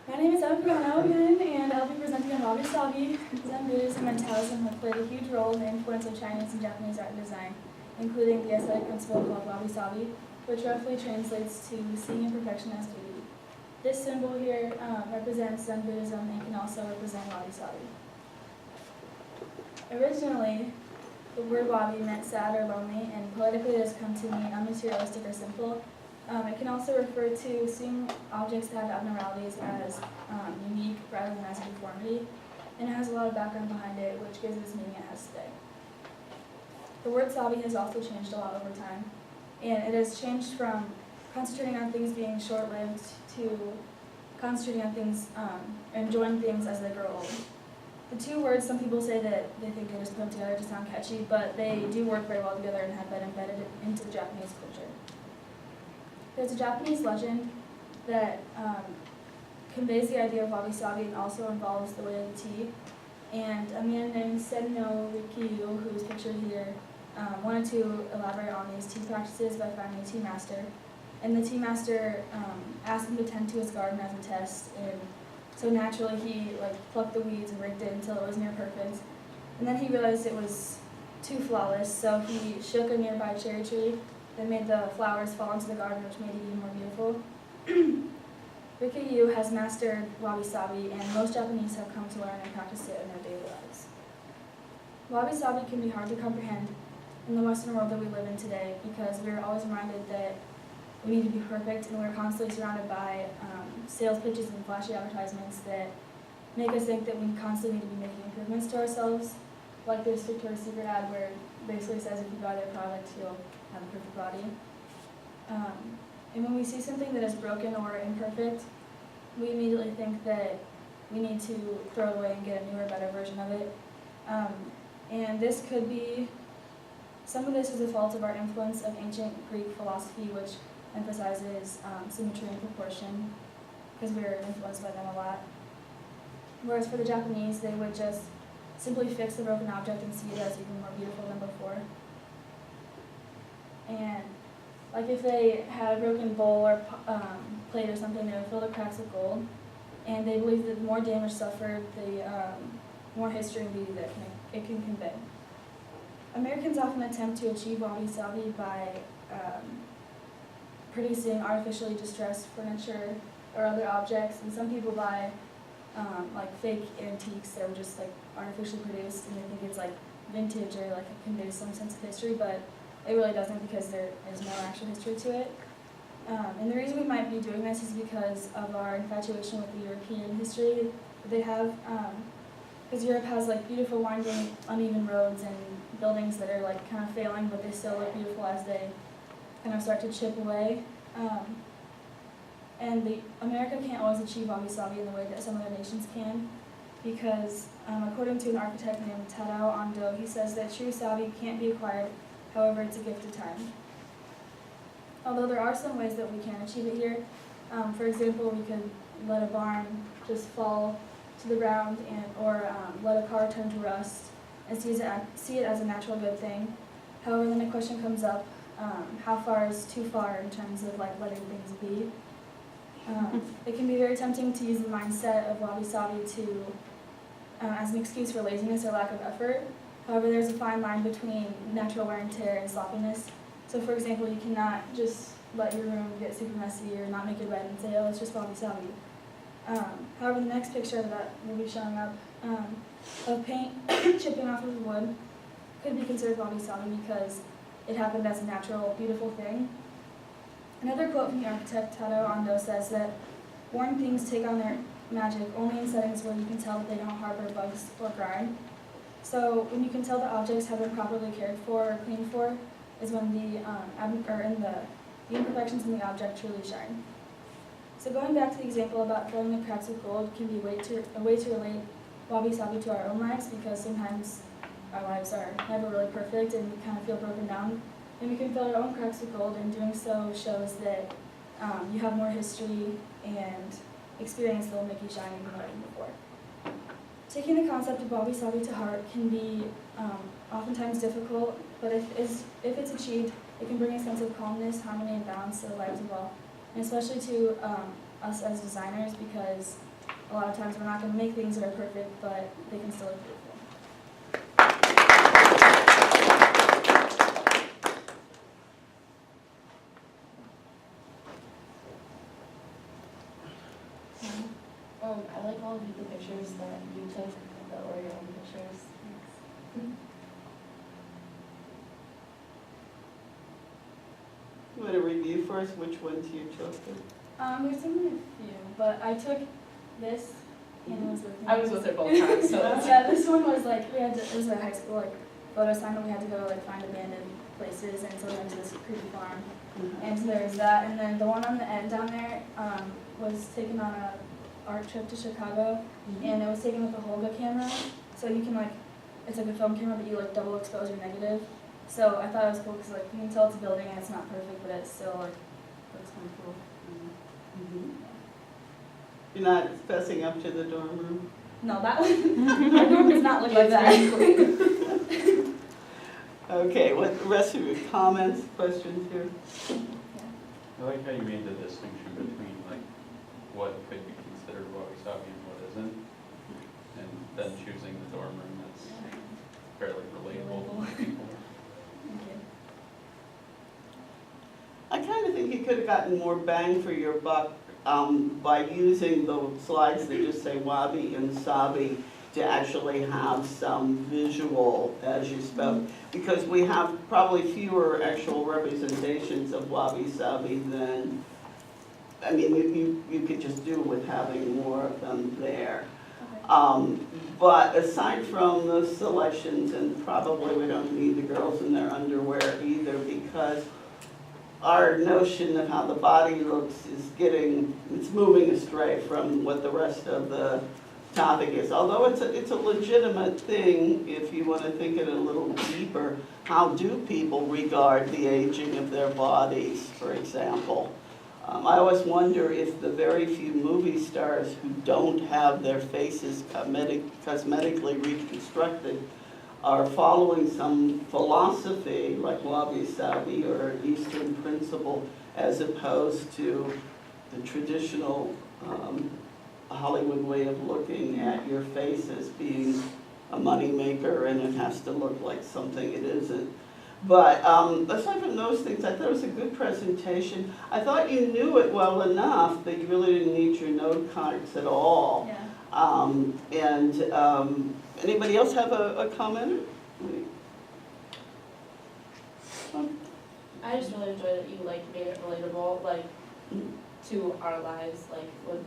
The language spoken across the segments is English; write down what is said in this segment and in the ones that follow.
My name is Pagano again, and I'll be presenting on wabi-sabi. Zen Buddhism and Taoism have played a huge role in the influence of Chinese and Japanese art and design, including the aesthetic principle called wabi-sabi, which roughly translates to seeing imperfection as beauty. This symbol here represents Zen Buddhism and can also represent wabi-sabi. Originally, the word wabi meant sad or lonely, and poetically it has come to mean unmaterialistic or simple. It can also refer to seeing objects that have abnormalities as unique rather than as a deformity, and it has a lot of background behind it, which gives it its meaning it has today. The word sabi has also changed a lot over time, and it has changed from concentrating on things being short-lived to concentrating on things, enjoying things as they grow old. The two words, some people say that they think they just put them together to sound catchy, but they do work very well together and have been embedded into the Japanese culture. There's a Japanese legend that conveys the idea of wabi-sabi and also involves the way of the tea. And a man named Senno Rikyu, who is pictured here, wanted to elaborate on these tea practices by finding a tea master. And the tea master asked him to tend to his garden as a test. And so naturally he plucked the weeds and raked it until it was near perfect. And then he realized it was too flawless, so he shook a nearby cherry tree that made the flowers fall into the garden, which made it even more beautiful. Rikyu has mastered wabi-sabi, and most Japanese have come to learn and practice it in their daily lives. Wabi-sabi can be hard to comprehend in the Western world that we live in today because we're always reminded that we need to be perfect, and we're constantly surrounded by sales pitches and flashy advertisements that make us think that we constantly need to be making improvements to ourselves, like this Victoria's Secret ad where it basically says if you buy their product, you'll have a perfect body. And when we see something that is broken or imperfect, we immediately think that we need to throw it away and get a newer, better version of it. And this could be, some of this is the fault of our influence of ancient Greek philosophy, which emphasizes symmetry and proportion, because we're influenced by them a lot. Whereas for the Japanese, they would just simply fix the broken object and see it as even more beautiful than before. And if they had a broken bowl or plate or something, they would fill the cracks with gold. And they believe that the more damage suffered, the more history and beauty that it can convey. Americans often attempt to achieve wabi-sabi by producing artificially distressed furniture or other objects, and some people buy fake antiques that were just artificially produced, and they think it's vintage or it conveys some sense of history, but it really doesn't, because there is no actual history to it. And the reason we might be doing this is because of our infatuation with the European history that they have, because Europe has beautiful winding, uneven roads and buildings that are kind of failing, but they still look beautiful as they kind of start to chip away. And America can't always achieve wabi-sabi in the way that some other nations can, because according to an architect named Tadao Ando, he says that true sabi can't be acquired, however it's a gift of time. Although there are some ways that we can achieve it here. For example, we could let a barn just fall to the ground, or let a car turn to rust, and see it as a natural good thing. However, then the question comes up, how far is too far in terms of letting things be? It can be very tempting to use the mindset of wabi-sabi as an excuse for laziness or lack of effort. However, there's a fine line between natural wear and tear and sloppiness. So for example, you cannot just let your room get super messy or not make it red and say, oh, it's just wabi-sabi. However, the next picture that will be showing up of paint chipping off of wood could be considered wabi-sabi because it happened as a natural, beautiful thing. Another quote from the architect Tadao Ando says that worn things take on their magic only in settings where you can tell that they don't harbor bugs or grime. So when you can tell that objects have been properly cared for or cleaned for is when the imperfections in the object truly shine. So going back to the example about filling the cracks with gold can be a way to relate wabi-sabi to our own lives, because sometimes our lives are never really perfect and we kind of feel broken down. And we can fill our own cracks with gold, and doing so shows that you have more history and experience that will make you shine even more than before. Taking the concept of wabi-sabi to heart can be oftentimes difficult, but if it's achieved, it can bring a sense of calmness, harmony, and balance to the lives of all, and especially to us as designers, because a lot of times we're not going to make things that are perfect, but they can still look beautiful. I like all of the pictures that you took, that were your own pictures. Thanks. You want to review first which ones you chose? There's only a few, but I took this. Hannah was with me. I was with her both times, so that's Yeah, this one was like, it was a high school like photo assignment. We had to go like find abandoned places, and so we went to this creepy farm. And so there's that, and then the one on the end down there was taken on a art trip to Chicago, and it was taken with a Holga camera. So you can like, it's like a film camera, but you like double expose your negative. So I thought it was cool because like you can tell it's a building and it's not perfect, but it still like looks kind of cool. You're not fessing up to the dorm room? No, that one, my dorm does not look like that. Okay, what the rest of your comments, questions here? I like how you made the distinction between like what could be considered wabi-sabi and what isn't, and then choosing the dorm room that's fairly relatable to people. I kind of think you could have gotten more bang for your buck by using the slides that just say wabi and sabi to actually have some visual as you spoke, because we have probably fewer actual representations of wabi-sabi than, I mean, you could just do with having more of them there. But aside from the selections, and probably we don't need the girls in their underwear either, because our notion of how the body looks is it's moving astray from what the rest of the topic is. Although it's a legitimate thing if you want to think it a little deeper. How do people regard the aging of their bodies, for example? I always wonder if the very few movie stars who don't have their faces cosmetically reconstructed are following some philosophy like wabi-sabi or an Eastern principle, as opposed to the traditional Hollywood way of looking at your face as being a moneymaker and it has to look like something it isn't. But aside from those things, I thought it was a good presentation. I thought you knew it well enough that you really didn't need your note cards at all. Yeah. Anybody else have a comment? I just really enjoyed that you like made it relatable, like to our lives, like with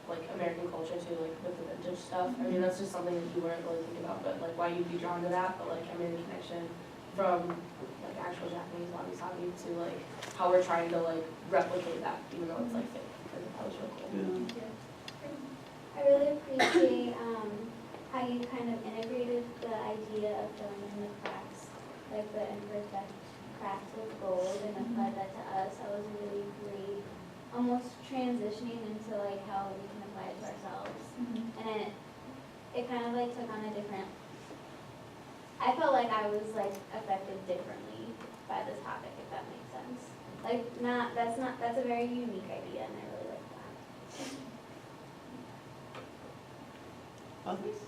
like American culture too, like with the vintage stuff. I mean, that's just something that you weren't really thinking about, but like why you'd be drawn to that. But like I made a connection from like actual Japanese wabi-sabi to like how we're trying to like replicate that, even though it's like fake. That was really cool. Yeah. I really appreciate how you kind of integrated the idea of filling in the cracks, like the imperfect cracks with gold, and applied that to us. That was really great, almost transitioning into like how we can apply it to ourselves. And it kind of like took on a different, I felt like I was like affected differently by this topic, if that makes sense. Like that's a very unique idea, and I really like that. Others?